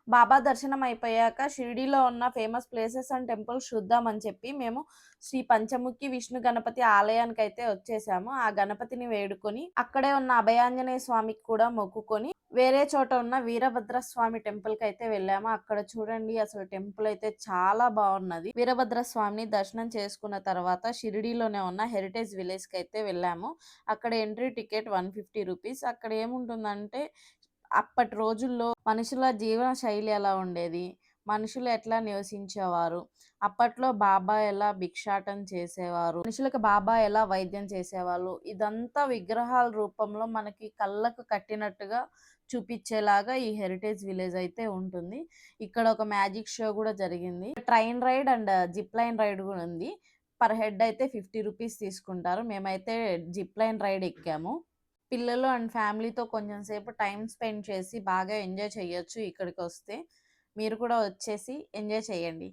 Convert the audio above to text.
బాబా దర్శనం అయిపోయాక షిరిడీలో ఉన్న ఫేమస్ ప్లేసెస్ అండ్ టెంపుల్స్ చూద్దామని చెప్పి మేము శ్రీ పంచముఖి విష్ణు గణపతి ఆలయానికైతే వచ్చేసాము. ఆ గణపతిని వేడుకొని అక్కడే ఉన్న అభయాంజనేయ స్వామికి కూడా మొక్కుకొని వేరే చోట ఉన్న వీరభద్ర స్వామి టెంపుల్ కి అయితే వెళ్ళాము. అక్కడ చూడండి అసలు టెంపుల్ అయితే చాలా బాగున్నది. వీరభద్ర స్వామిని దర్శనం చేసుకున్న తర్వాత షిరిడీలోనే ఉన్న హెరిటేజ్ విలేజ్ కి అయితే వెళ్ళాము. అక్కడ ఎంట్రీ టికెట్ 150 రూపీస్. అక్కడ ఏముంటుందంటే అప్పటి రోజుల్లో మనుషుల జీవన శైలి ఎలా ఉండేది, మనుషులు ఎట్లా నివసించేవారు, అప్పట్లో బాబా ఎలా భిక్షాటన చేసేవారు, మనుషులకు బాబా ఎలా వైద్యం చేసేవాళ్ళు, ఇదంతా విగ్రహాల రూపంలో మనకి కళ్ళకు కట్టినట్టుగా చూపించేలాగా ఈ హెరిటేజ్ విలేజ్ అయితే ఉంటుంది. ఇక్కడ ఒక మ్యాజిక్ షో కూడా జరిగింది. Train ride and zip line ride కూడా ఉంది. పర్ హెడ్ అయితే 50 రూపీస్ తీసుకుంటారు. మేమైతే జిప్ లైన్ రైడ్ ఎక్కాము. పిల్లలు అండ్ ఫ్యామిలీతో కొంచెం సేపు టైం స్పెండ్ చేసి బాగా ఎంజాయ్ చేయొచ్చు ఇక్కడికి వస్తే. మీరు కూడా వచ్చేసి ఎంజాయ్ చేయండి.